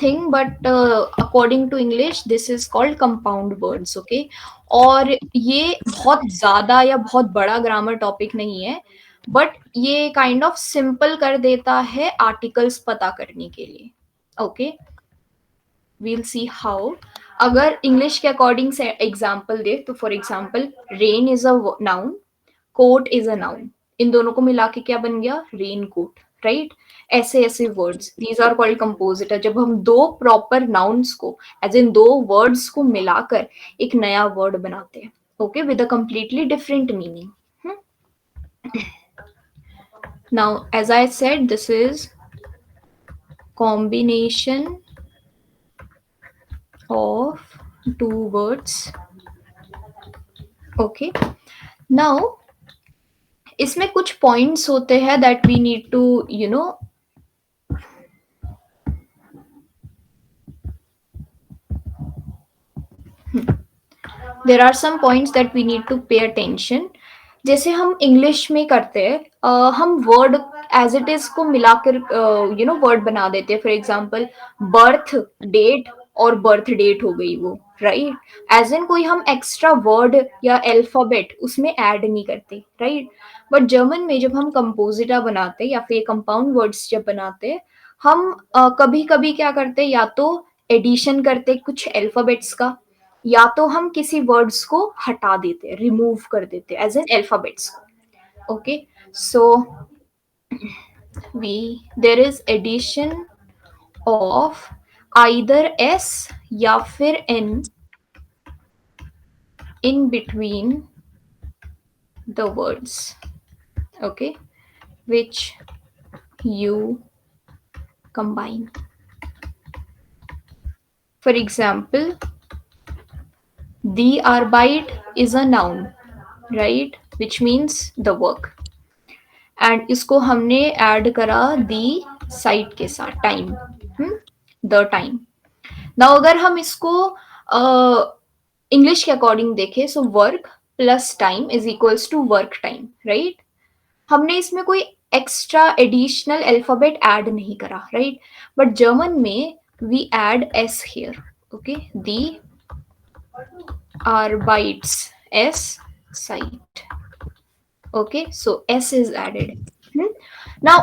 Thing but according to English this is called compound words, okay. और ये बहुत ज्यादा या बहुत बड़ा ग्रामर टॉपिक नहीं है, बट ये काइंड ऑफ सिंपल कर देता है आर्टिकल्स पता करने के लिए, ओके। We'll see how. अगर इंग्लिश के अकॉर्डिंग से एग्जाम्पल दे तो for example rain is a noun, coat is a noun, इन दोनों को मिला के क्या बन गया, रेन कोट, राइट। ऐसे ऐसे words, these are called compositor, जब हम दो प्रॉपर नाउन्स को एज इन दो वर्ड्स को मिलाकर एक नया वर्ड बनाते हैं, okay, with a completely different meaning. Now as I said this is combination of two words, okay। now इसमें कुछ पॉइंट्स होते हैं that we need to you know there are some points that we need to pay attention. जैसे हम English में करते हैं, हम वर्ड एज इट इज को मिलाकर वर्ड बना देते हैं। फॉर एग्जाम्पल बर्थ डेट और बर्थ डेट हो गई वो, राइट। एज इन कोई हम एक्स्ट्रा वर्ड या अल्फाबेट उसमें ऐड नहीं करते, राइट। बट जर्मन में जब हम कंपोजिटा बनाते या फिर कंपाउंड वर्ड्स जब बनाते, हम कभी कभी क्या करते, या तो एडिशन करते कुछ अल्फाबेट्स का, या तो हम किसी वर्ड्स को हटा देते, रिमूव कर देते एज एन अल्फाबेट्स को, okay. So we there is addition of either S या फिर N in between the words, okay, which you combine. For example, the Arbeit is a noun, right, which means the work, and इसको हमने add करा the site के साथ, time, the time. Now अगर हम इसको इंग्लिश के अकॉर्डिंग देखें, so work plus time is equals to work time, right. हमने इसमें कोई एक्स्ट्रा एडिशनल अल्फाबेट ऐड नहीं करा, राइट। बट जर्मन में we add S here, okay, the Arbeits s site, okay, so s is added। now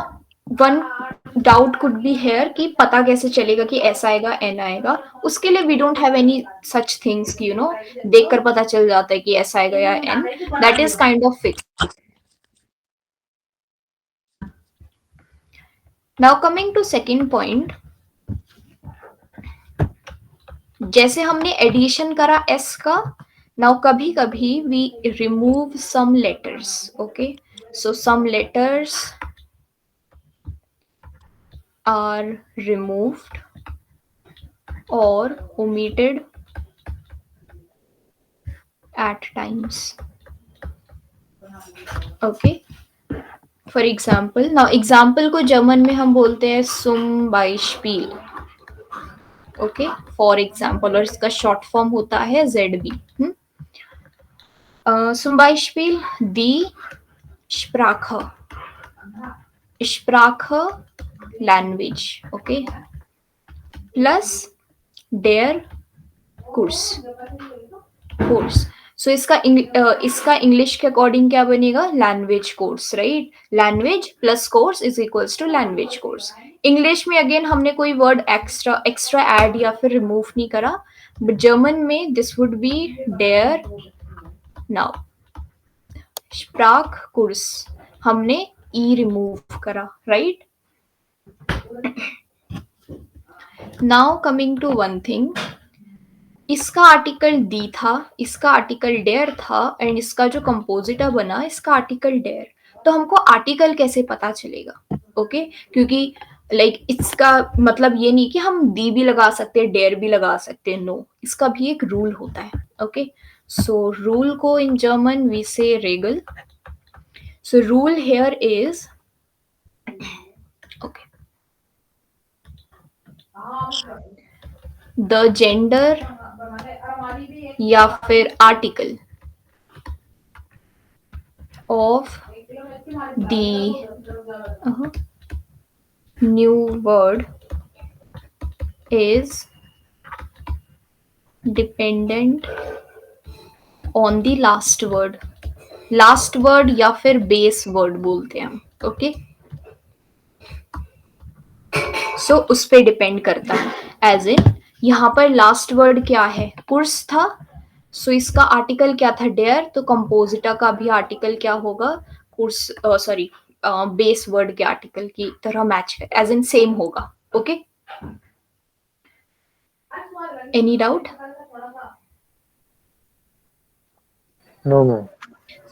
one doubt could be here कि पता कैसे चलेगा कि s आएगा n आएगा। उसके लिए we don't have any such things कि देख कर पता चल जाता है कि s आएगा या n, that is kind of fixed। now coming to second point, जैसे हमने एडिशन करा s का, नाउ कभी कभी we remove some letters, okay, so some letters are removed or omitted at times, okay। for example, now example को German में हम बोलते हैं zum Beispiel, okay, for example, और इसका शॉर्ट फॉर्म होता है ZB। zum Beispiel die Sprache, Sprache language, okay, plus der Kurs, course. So इसका इंग्लिश के अकॉर्डिंग क्या बनेगा, language course, right. Language plus course is equals to language course. English में again हमने कोई वर्ड एक्स्ट्रा एक्स्ट्रा ऐड या फिर remove नहीं करा, बट जर्मन में दिस वुड बी डेयर। नाउ स्प्राक कोर्स हमने ई रिमूव करा, right. Now coming to one thing, इसका आर्टिकल दी था, इसका आर्टिकल डेयर था, एंड इसका जो कंपोजिटर बना इसका आर्टिकल डेयर। तो हमको आर्टिकल कैसे पता चलेगा, ओके, क्योंकि लाइक इसका मतलब ये नहीं कि हम दी भी लगा सकते हैं डेयर भी लगा सकते हैं, नो, इसका भी एक रूल होता है, ओके। सो रूल को इन जर्मन वी से regal. So rule here is, okay, the gender या फिर article of the new word is dependent on the last word. Last word या फिर बेस वर्ड बोलते हैं हम. ओके, सो उस पे डिपेंड करता है. एज इन यहाँ पर लास्ट वर्ड क्या है, कुर्स था. सो इसका आर्टिकल क्या था, डेयर. तो कंपोजिटा का भी आर्टिकल क्या होगा, कुर्स, सॉरी, बेस वर्ड के आर्टिकल की तरह मैच है, एज इन सेम होगा. Okay, any doubt? No ma'am.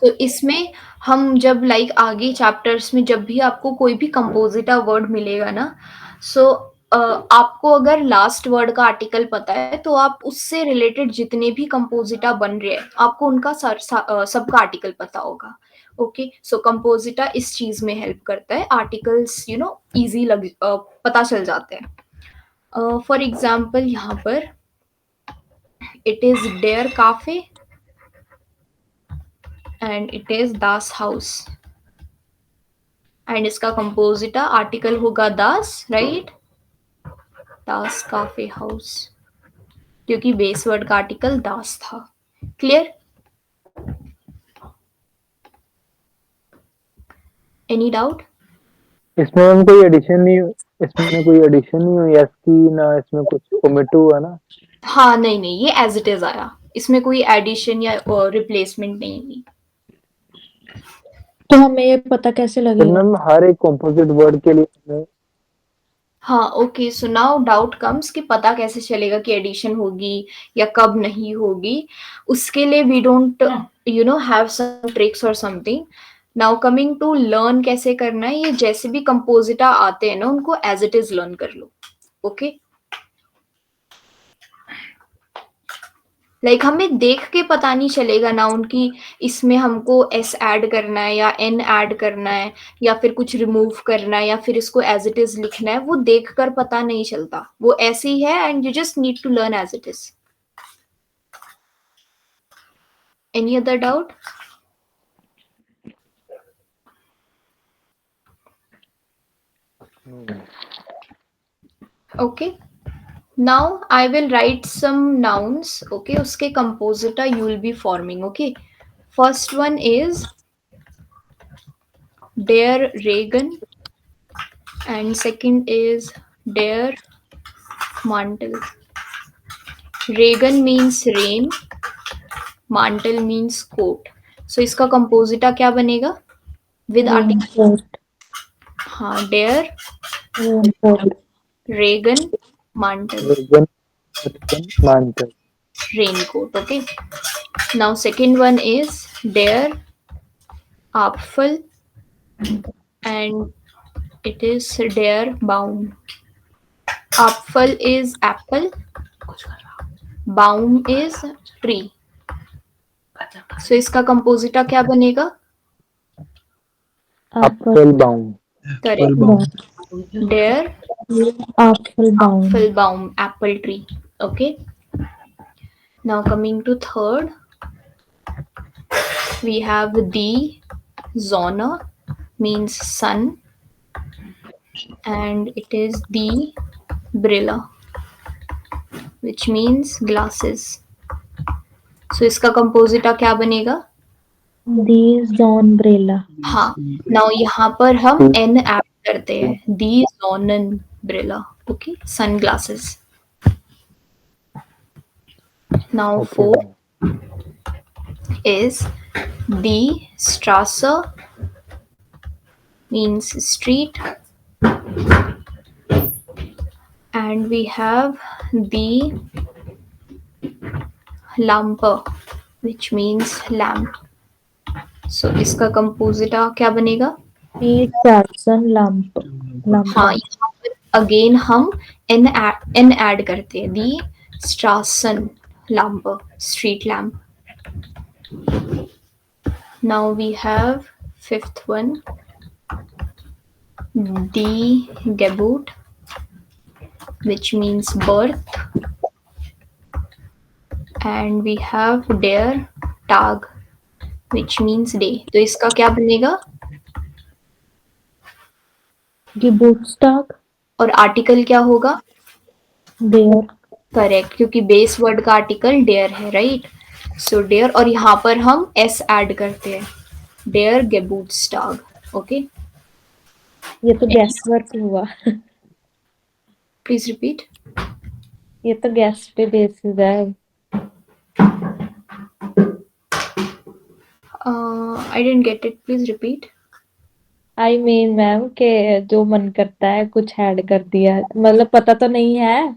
तो इसमें हम जब लाइक आगे चैप्टर्स में जब भी आपको कोई भी कंपोजिटा वर्ड मिलेगा ना, सो आपको अगर लास्ट वर्ड का आर्टिकल पता है तो आप उससे रिलेटेड जितने भी कंपोजिटा बन रहे हैं आपको उनका सबका आर्टिकल पता होगा. ओके, सो कंपोजिटा इस चीज में हेल्प करता है, आर्टिकल्स इजी पता चल जाते हैं. फॉर एग्जाम्पल यहाँ पर इट इज डेयर काफे एंड इट इज दास हाउस. एंड इसका कंपोजिटा आर्टिकल होगा दास, राइट. दास काफे हाउस, क्योंकि बेस वर्ड का आर्टिकल दास था. क्लियर? Any doubt? इसमें मैम कोई एडिशन नहीं, इसमें कोई एडिशन नहीं हुई इसकी ना, इसमें कुछ ओमिट हुआ ना? हाँ, नहीं नहीं, ये एज इट इज आया, इसमें कोई एडिशन या रिप्लेसमेंट नहीं हुई. तो हमें ये पता कैसे फिर लगेगा? मैम हर एक कॉम्पोजिट वर्ड के लिए हमें हाँ, okay, so now doubt comes कि पता कैसे चलेगा कि एडिशन होगी या कब नहीं होगी. उसके लिए we don't have some tricks और something. Now coming to learn कैसे करना है, ये जैसे भी कंपोजिटा आते हैं ना उनको एज इट इज लर्न कर लो. ओके, लाइक हमें देख के पता नहीं चलेगा ना उनकी, इसमें हमको एस ऐड करना है या एन ऐड करना है या फिर कुछ रिमूव करना है या फिर इसको एज इट इज लिखना है, वो देख कर पता नहीं चलता, वो ऐसे ही है and you just need to learn as it is. Any other doubt? Okay, now I will write some nouns. Okay, उसके compositor you will be forming. Okay, first one is der Regen and second is der Mantel. Regen means rain, Mantel means coat. So इसका compositor क्या बनेगा with article? Raincoat. हाँ, der Raincoat. Regen Mantel, मानते. raincoat. Okay, now second one is der Apfel and it is der Baum. Apfel is apple, Baum is tree. So इसका कंपोजिटा क्या बनेगा? एप्पल बाउम. Correct, der Apfelbaum. Apfelbaum, apple tree. Okay, now coming to third, we have the Sonne means sun and it is the Brille which means glasses. So इसका कंपोजिटा क्या बनेगा? The Zonbrella. हाँ, नाउ यहाँ पर हम n ऐड करते हैं, the Sonnenbrille. Okay, sunglasses. Now fourth is the Straße means street and we have the Lampe which means lamp. So इसका कंपोजिटा क्या बनेगा? The Straßenlampe. हाँ, यहाँ पर अगेन हम n ऐड करते हैं, the Straßenlampe, street lamp. Now we have fifth one, the Geburt, which means birth, and we have der Tag, which means day. तो इसका क्या बनेगा? Geburtstag. और आर्टिकल क्या होगा? देयर, करेक्ट, क्योंकि बेस वर्ड का आर्टिकल डेयर है, राइट? सो डेयर, और यहाँ पर हम एस ऐड करते हैं, डेयर गेबूट्सटाग। ओके, ये तो गैस वर्क हुआ। Please repeat. ये तो गैस पे बेसिस है। I didn't get it, please repeat. I mean ma'am के जो मन करता है कुछ ऐड कर दिया, मतलब पता तो नहीं है।